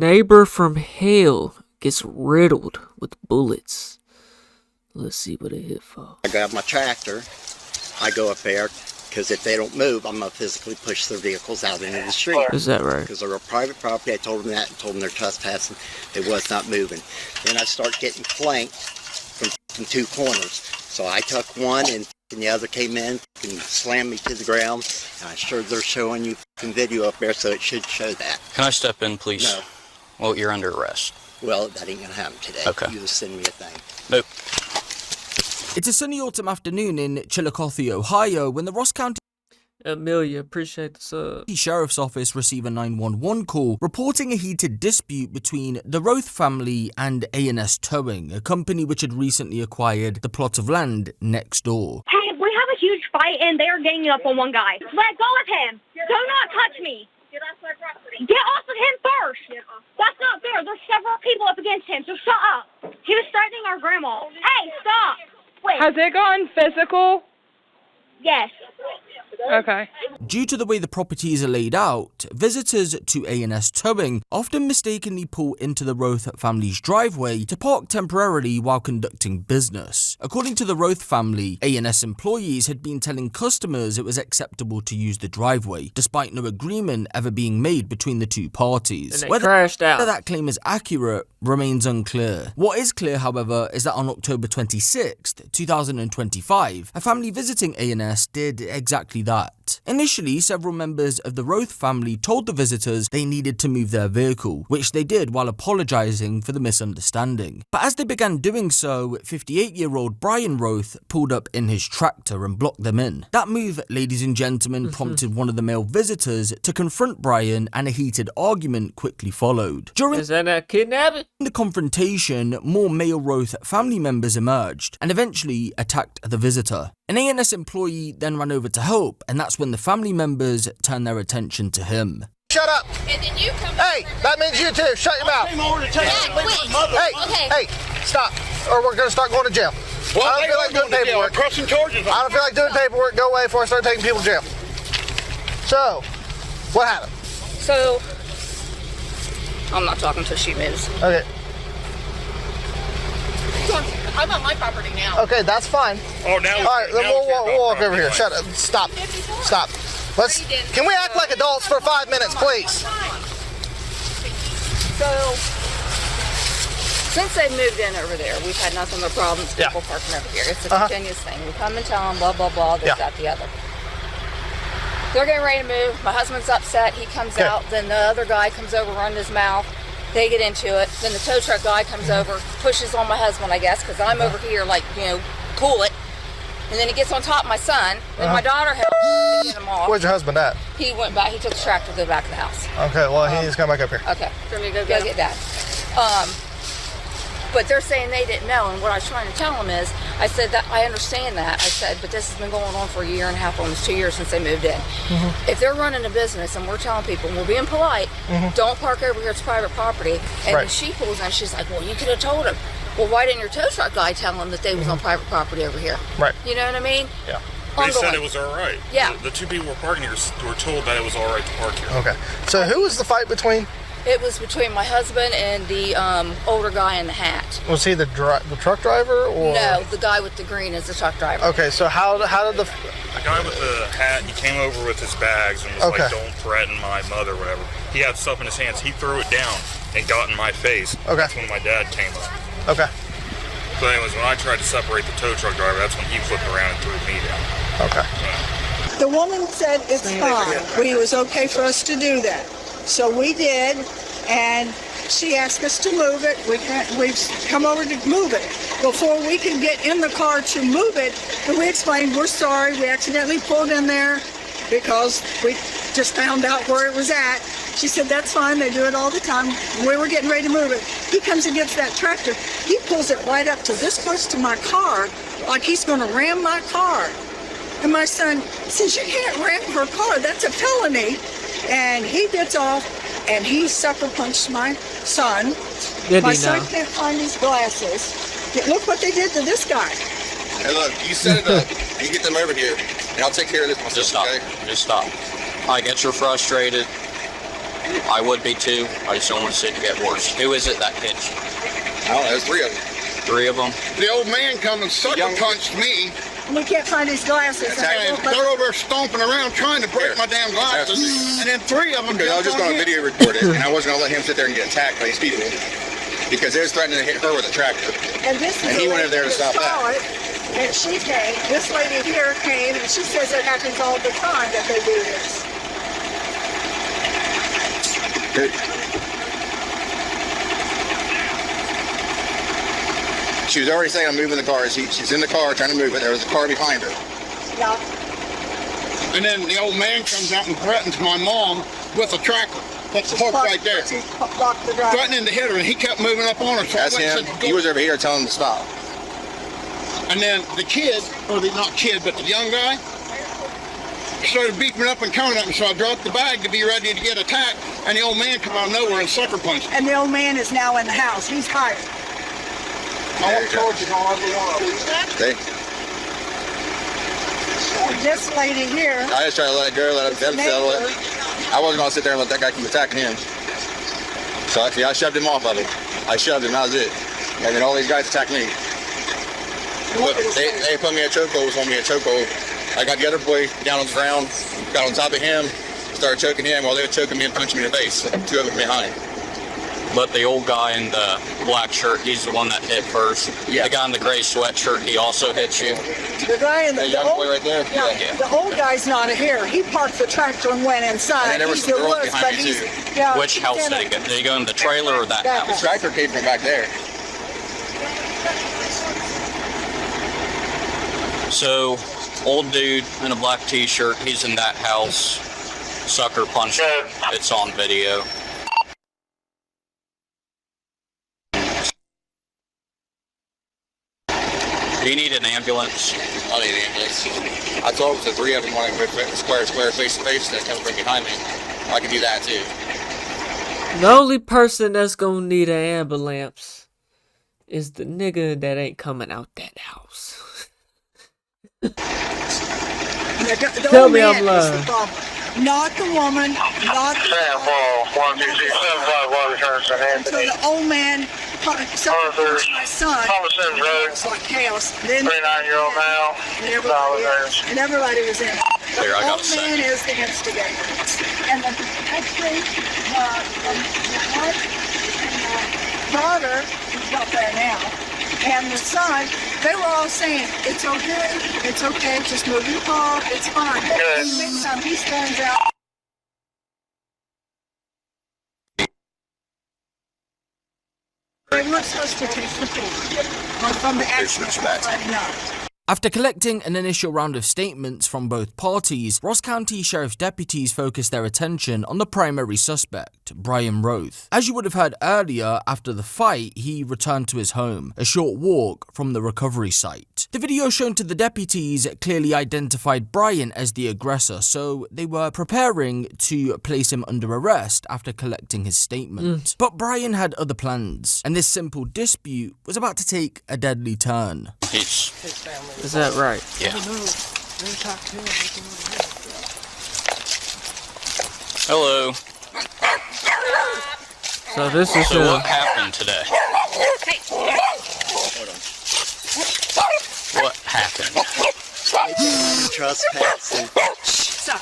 Neighbor from hell gets riddled with bullets. Let's see what it hit for. I grab my tractor. I go up there, because if they don't move, I'm going to physically push their vehicles out into the street. Is that right? Because they're a private property. I told them that and told them they're trespassing. They was not moving. Then I start getting flanked from two corners. So I took one and the other came in and slammed me to the ground. And I'm sure they're showing you video up there, so it should show that. Can I step in, please? No. Well, you're under arrest. Well, that ain't going to happen today. Okay. You just send me a thing. Nope. It's a sunny autumn afternoon in Chillicothe, Ohio, when the Ross County Amelia, appreciate the sub. Sheriff's Office received a 911 call reporting a heated dispute between the Roth family and A&S Towing, a company which had recently acquired the plot of land next door. Hey, we have a huge fight and they're ganging up on one guy. Let go of him. Do not touch me. Get off my property. Get off of him first. That's not fair. There's several people up against him, so shut up. He was threatening our grandma. Hey, stop. Wait. Has it gone physical? Yes. Okay. Due to the way the properties are laid out, visitors to A&S Towing often mistakenly pull into the Roth family's driveway to park temporarily while conducting business. According to the Roth family, A&S employees had been telling customers it was acceptable to use the driveway, despite no agreement ever being made between the two parties. And they crashed out. Whether that claim is accurate remains unclear. What is clear, however, is that on October 26th, 2025, a family visiting A&S did exactly that. Initially, several members of the Roth family told the visitors they needed to move their vehicle, which they did while apologizing for the misunderstanding. But as they began doing so, 58-year-old Brian Roth pulled up in his tractor and blocked them in. That move, ladies and gentlemen, prompted one of the male visitors to confront Brian, and a heated argument quickly followed. During Is that a kidnapping? the confrontation, more male Roth family members emerged and eventually attacked the visitor. An A&S employee then ran over to help, and that's when the family members turned their attention to him. Shut up! And then you come. Hey, that means you too. Shut your mouth. Hey, stop, or we're gonna start going to jail. Well, I don't feel like doing paperwork. Pressing charges. I don't feel like doing paperwork. Go away before I start taking people to jail. So, what happened? So, I'm not talking till she moves. Okay. I'm on my property now. Okay, that's fine. Oh, now. All right, then we'll walk over here. Shut up. Stop. Stop. Can we act like adults for 5 minutes, please? So, since they moved in over there, we've had nothing but problems with people parking over here. It's a continuous thing. We come and tell them, blah, blah, blah, this, that, the other. They're getting ready to move. My husband's upset. He comes out. Then the other guy comes over, running his mouth. They get into it. Then the tow truck guy comes over, pushes on my husband, I guess, because I'm over here, like, cool it. And then he gets on top of my son. Then my daughter helps to get him off. Where's your husband at? He went back. He took the tractor to the back of the house. Okay, well, he's coming back up here. Okay. For me to go get Dad. But they're saying they didn't know, and what I was trying to tell them is, I said that I understand that. I said, but this has been going on for a year and a half, almost 2 years since they moved in. If they're running a business and we're telling people, and we're being polite, don't park over here, it's private property. And then she pulls in, she's like, well, you could have told him. Well, why didn't your tow truck guy tell him that they was on private property over here? Right. You know what I mean? Yeah. They said it was all right. Yeah. The two people were parking here were told that it was all right to park here. Okay. So who was the fight between? It was between my husband and the older guy in the hat. Was he the truck driver, or? No, the guy with the green is the truck driver. Okay, so how did the guy with the hat, he came over with his bags and was like, don't threaten my mother, whatever. He had stuff in his hands. He threw it down and got in my face. Okay. That's when my dad came up. Okay. So anyways, when I tried to separate the tow truck driver, that's when he flipped around and threw me down. Okay. The woman said it's fine. It was okay for us to do that. So we did, and she asked us to move it. We've come over to move it. Before we could get in the car to move it, and we explained, we're sorry, we accidentally pulled in there because we just found out where it was at. She said, that's fine, they do it all the time. We were getting ready to move it. He comes and gets that tractor. He pulls it right up to this close to my car, like he's gonna ram my car. And my son says, you can't ram her car, that's a felony. And he gets off, and he sucker punched my son. My son can't find his glasses. Look what they did to this guy. Hey, look, you set it up. You get them over here, and I'll take care of this myself. Just stop. Okay? Just stop. I get you're frustrated. I would be too. I just don't want to see it get worse. Who is it that hit you? I don't know, there's 3 of them. 3 of them? The old man come and sucker punched me. We can't find his glasses. And they're over there stomping around trying to break my damn glasses. And then 3 of them. Because I was just going to video record it, and I wasn't going to let him sit there and get attacked by these people. Because they was threatening to hit her with a tractor. And he went over there to stop that. And she came, this lady here came, and she says it happens all the time that they do this. She was already saying I'm moving the car. She's in the car trying to move it. There was a car behind her. Yeah. And then the old man comes out and threatens my mom with a tractor. That's parked right there. Threatening to hit her, and he kept moving up on her. So that's him. He was over here telling him to stop. And then the kid, or not kid, but the young guy, started beeping up and coming at me. So I dropped the bag to be ready to get attacked, and the old man come out of nowhere and sucker punched me. And the old man is now in the house. He's hired. I want charges on every one of them. This lady here. I just try to let it go, let them settle it. I wasn't going to sit there and let that guy keep attacking him. So I shoved him off of it. I shoved him, that was it. And then all these guys attacked me. But they put me in a chokehold, told me a chokehold. I got the other boy down on the ground, got on top of him, started choking him while they were choking me and punching me in the face. 2 of them behind. But the old guy in the black shirt, he's the one that hit first. Yeah. The guy in the gray sweatshirt, he also hit you. The guy in the young boy right there? Yeah. The old guy's not here. He parked the tractor and went inside. And there was some girls behind me too. Yeah, which house did he go? Did he go in the trailer or that house? The tractor came from back there. So, old dude in a black t-shirt, he's in that house. Sucker punched him. It's on video. Do you need an ambulance? I need an ambulance. I told the 3 of them wanting to go square face to face that's coming from behind me. I can do that too. The only person that's gonna need an ambulance is the nigga that ain't coming out that house. Tell me I'm lying. Not the woman, not the so the old man punched my son. It's like chaos. Then 39-year-old male. And everybody was in. Here, I The got old a second. man is the instigator. And the actually, the wife and the daughter is up there now. And the son, they were all saying, it's okay, just move your car, it's fine. And the next time he stands out. They weren't supposed to take the phone from the accident. No. After collecting an initial round of statements from both parties, Ross County Sheriff's deputies focused their attention on the primary suspect, Brian Roth. As you would have heard earlier, after the fight, he returned to his home, a short walk from the recovery site. The video shown to the deputies clearly identified Brian as the aggressor, so they were preparing to place him under arrest after collecting his statement. But Brian had other plans, and this simple dispute was about to take a deadly turn. Is that right? Yeah. Hello. So this is So what happened today? What happened? Trespassing.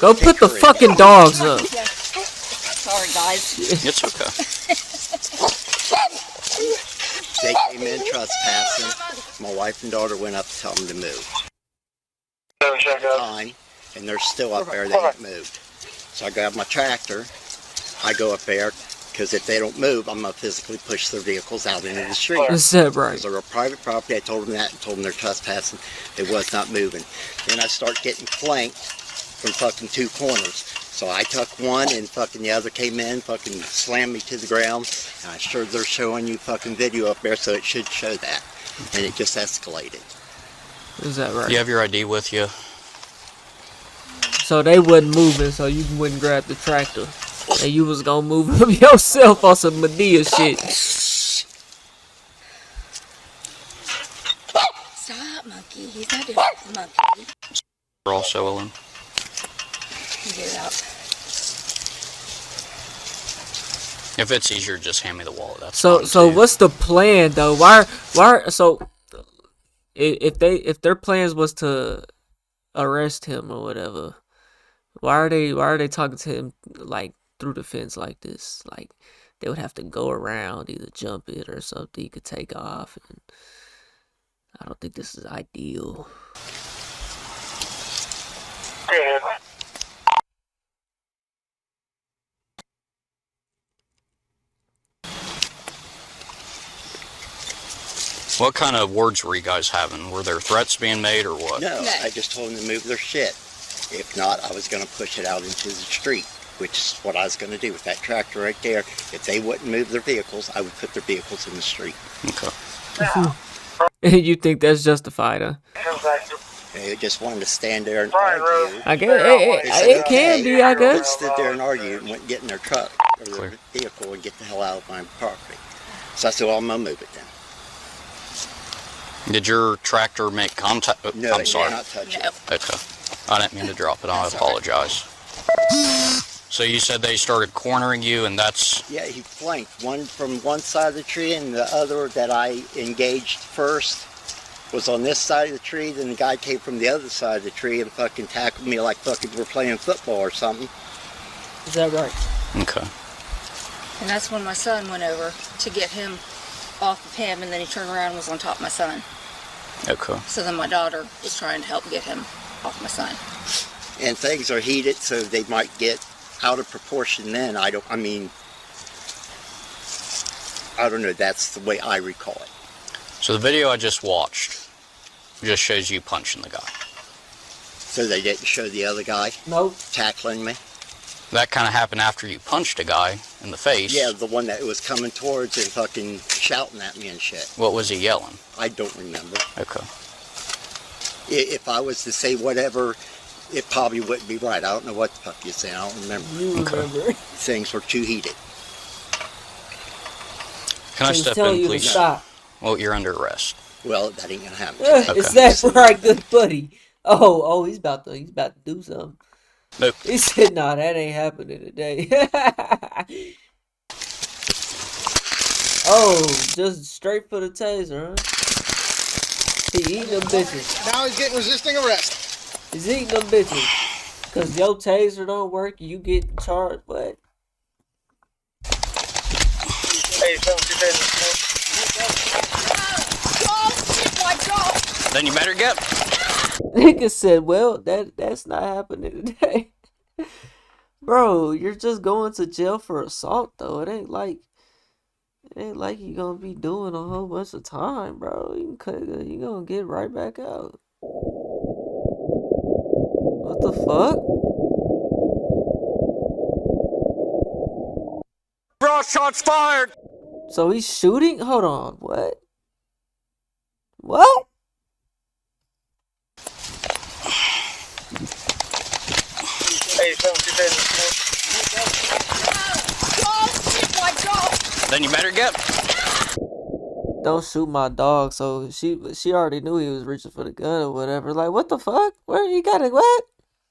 Go put the fucking dogs up. Sorry, guys. It's okay. They came in trespassing. My wife and daughter went up to tell them to move. Fine, and they're still up there. They ain't moved. So I grab my tractor. I go up there because if they don't move, I'm gonna physically push their vehicles out into the street. Is that right? Because they're a private property. I told them that and told them they're trespassing. They was not moving. Then I start getting flanked from fucking 2 corners. So I took one and fucking the other came in, fucking slammed me to the ground. And I'm sure they're showing you fucking video up there, so it should show that. And it just escalated. Is that right? You have your ID with you? So they wasn't moving, so you wouldn't grab the tractor. And you was gonna move them yourself on some Medea shit. Stop, monkey. He's not doing it, monkey. We're also Ellen. Get it out. If it's easier, just hand me the wallet. That's So fine, so too. what's the plan though? So if their plans was to arrest him or whatever, why are they talking to him like through the fence like this? Like they would have to go around, either jump it or something. You could take off, and I don't think this is ideal. What kind of words were you guys having? Were there threats being made or what? No, I just told them to move their shit. If not, I was going to push it out into the street, which is what I was going to do with that tractor right there. If they wouldn't move their vehicles, I would put their vehicles in the street. Okay. And you think that's justified, huh? They just wanted to stand there and argue. I guess it can be, I They guess. stood there and argued and wouldn't get in their truck or their vehicle and get the hell out of my property. So I said, well, I'm going to move it then. Did your tractor make contact? No, I'm sorry. did not touch it. Okay. I didn't mean to drop it. I apologize. So you said they started cornering you, and that's... Yeah, he flanked one from one side of the tree, and the other that I engaged first was on this side of the tree. Then the guy came from the other side of the tree and fucking tackled me like fucking we're playing football or something. Is that right? Okay. And that's when my son went over to get him off of him, and then he turned around and was on top of my son. Okay. So then my daughter was trying to help get him off my son. And things are heated, so they might get out of proportion then. I don't know, that's the way I recall it. So the video I just watched just shows you punching the guy. So they didn't show the other guy? Nope. Tackling me? That kind of happened after you punched a guy in the face. Yeah, the one that was coming towards and fucking shouting at me and shit. What was he yelling? I don't remember. Okay. If I was to say whatever, it probably wouldn't be right. I don't know what the fuck you're saying. I don't remember. You remember. Things were too heated. Can I He's step telling in, you to please? stop. Well, you're under arrest. Well, that ain't gonna happen. Is that right, good buddy? Oh, he's about to do something. Nope. He said, "Nah, that ain't happening today." Oh, just straight for the taser, huh? He eating them bitches. Now he's getting resisting arrest. He's eating them bitches. Cause your taser don't work, you get charged. What? Then you better get. Nigga said, "Well, that's not happening today." Bro, you're just going to jail for assault, though. It ain't like you gonna be doing a whole bunch of time, bro. You gonna get right back out. What the fuck? Bro, shots fired. So he's shooting? Hold on, what? What? Then you better get. Don't shoot my dog. So she already knew he was reaching for the gun or whatever. Like, what the fuck? Where you got it? What?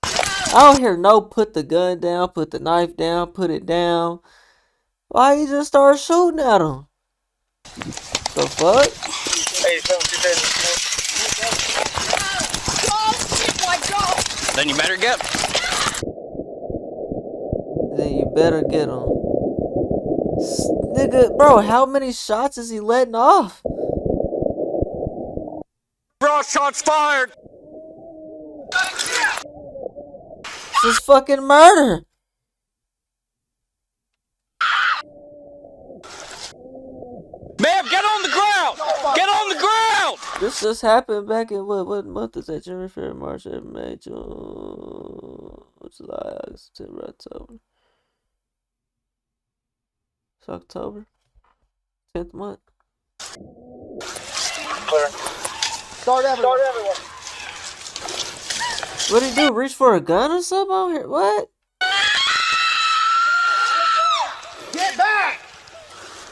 I don't hear no put the gun down, put the knife down, put it down. Why you just start shooting at him? The fuck? Then you better get. Then you better get him. Nigga, bro, how many shots is he letting off? Bro, shots fired. This is fucking murder. Ma'am, get on the ground! Get on the ground! This just happened back in what month is that? January, February, March, April, May, June, July, August, September, October. It's October. 10th month. Clear. Start everyone. What'd he do? Reach for a gun or something out here? What? Get back!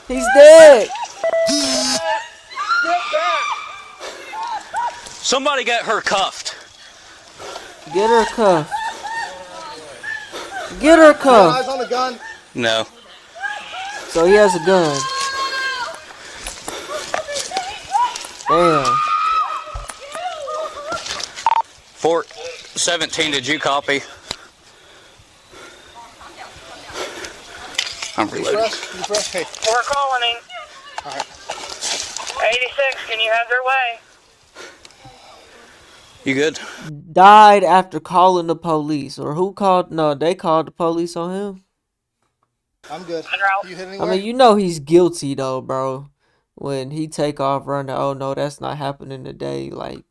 He's dead! Get back! Somebody get her cuffed. Get her cuffed. Get her Eyes cuffed. on the gun. No. So he has a gun. Damn. Fort 17, did you copy? I'm reloading. Hey. We're calling. All right. 86, can you have their way? You good? Died after calling the police. Or who called? No, they called the police on him. I'm good. You hit I anywhere? mean, you know he's guilty though, bro. When he take off running, oh no, that's not happening today. Like,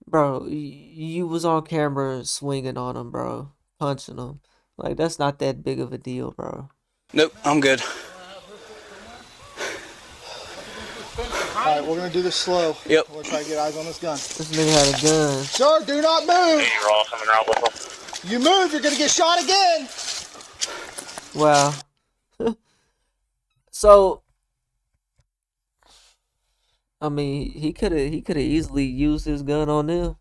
bro, you was on camera swinging on him, bro, punching him. Like, that's not that big of a deal, bro. Nope, I'm good. Alright, we're gonna do this slow. Yep. We're gonna try to get eyes on this gun. This nigga had a gun. Sir, do not move! You're all coming around with them. You move, you're gonna get shot again! Wow. So, I mean, he could have easily used his gun on them.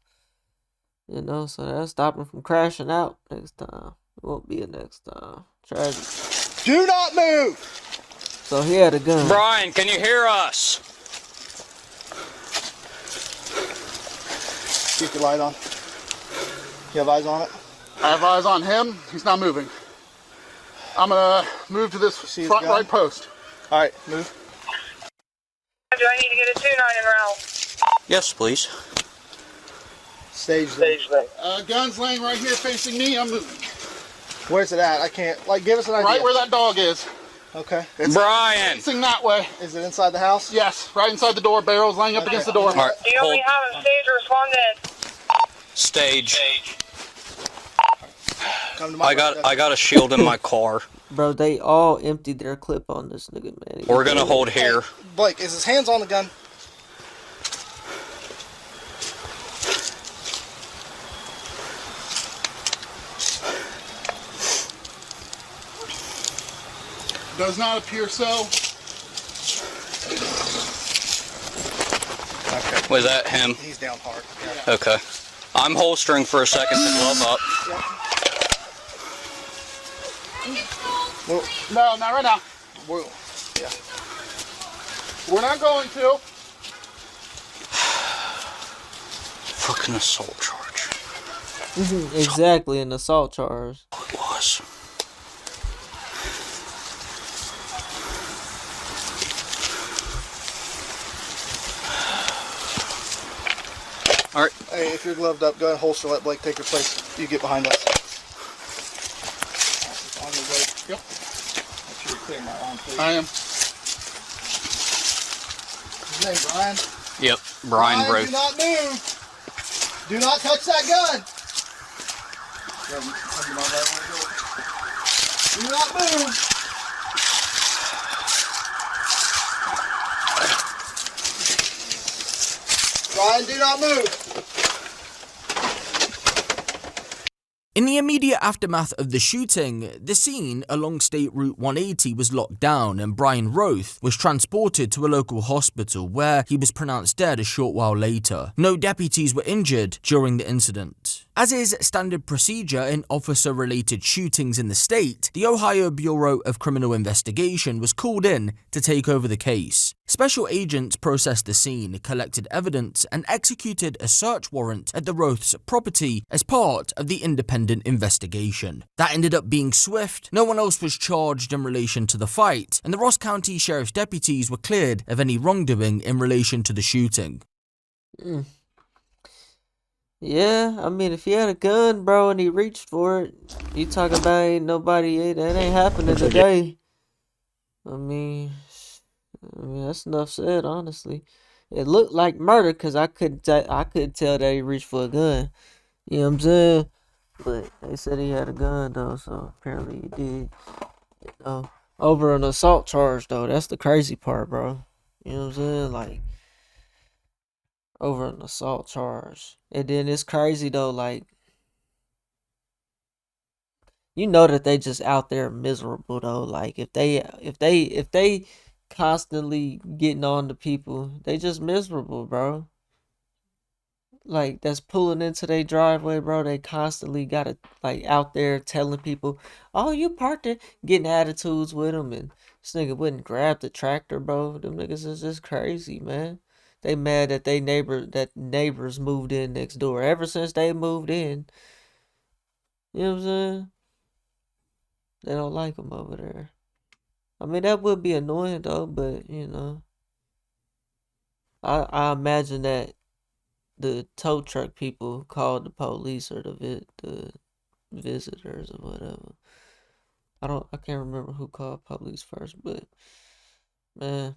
You know, so that'll stop him from crashing out next time. It won't be a next time. Tragic. Do not move! So he had a gun. Brian, can you hear us? Keep your light on. You have eyes on it? I have eyes on him. He's not moving. I'm gonna move to this front right post. Alright, move. Do I need to get a 2-9 en route? Yes, please. Stage Gun's laying right here facing me. I'm moving. Where's it at? I can't, like, give us an idea. Right where that dog is. Okay. Brian! Facing that way. Is it inside the house? Yes, right inside the door. Barrel's laying up against the door. All right, Do you only have a stage or respondent? Stage. Come to my I got a shield in my car. Bro, they all emptied their clip on this nigga, man. We're gonna hold here. Blake, is his hands on the gun? Does not appear so. Okay. Was that him? He's down hard. Yeah. Okay. I'm holstering for a second to glove up. Well, no, not right now. Yeah. We're not going to. Fucking assault charge. Exactly, an assault charge. It was. All right. Hey, if you're gloved up, go ahead and holster. Let Blake take your place. You get behind us. On your way. Yep. Make sure you clear my arm, please. I am. His name Brian? Yep. Brian broke. Do not move. Do not touch that gun. Do not move. Brian, do not move. In the immediate aftermath of the shooting, the scene along State Route 180 was locked down and Brian Roth was transported to a local hospital where he was pronounced dead a short while later. No deputies were injured during the incident. As is standard procedure in officer-related shootings in the state, the Ohio Bureau of Criminal Investigation was called in to take over the case. Special agents processed the scene, collected evidence, and executed a search warrant at the Roths' property as part of the independent investigation. That ended up being swift, no one else was charged in relation to the fight, and the Ross County Sheriff's deputies were cleared of any wrongdoing in relation to the shooting. Yeah, I mean, if he had a gun, bro, and he reached for it, you talk about ain't nobody, that ain't happening today. I mean, that's enough said, honestly. It looked like murder because I couldn't tell that he reached for a gun. You know what I'm saying? But they said he had a gun, though, so apparently he did. You know, over an assault charge, though, that's the crazy part, bro. You know what I'm saying? Like, over an assault charge. And then it's crazy, though, like, you know that they just out there miserable, though. Like, if they constantly getting on to people, they just miserable, bro. like that's pulling into their driveway, bro. They constantly gotta like out there telling people, "Oh, you parked it," getting attitudes with them, and this nigga wouldn't grab the tractor, bro. Them niggas is just crazy, man. They mad that neighbors moved in next door. Ever since they moved in, you know what I'm saying? They don't like them over there. I mean, that would be annoying though, but you know, I imagine that the tow truck people called the police or the visitors or whatever. I can't remember who called police first, but man,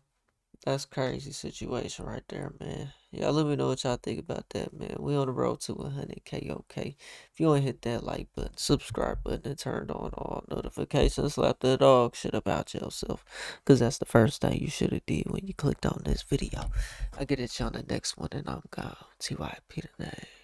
that's crazy situation right there, man. Yeah, let me know what y'all think about that, man. We on the road to 100K, okay? If you want to hit that like button, subscribe button, and turn on all notifications, slap the dog shit about yourself, because that's the first thing you should have did when you clicked on this video. I'll get at you on the next one, and I'm gone. TYP the name.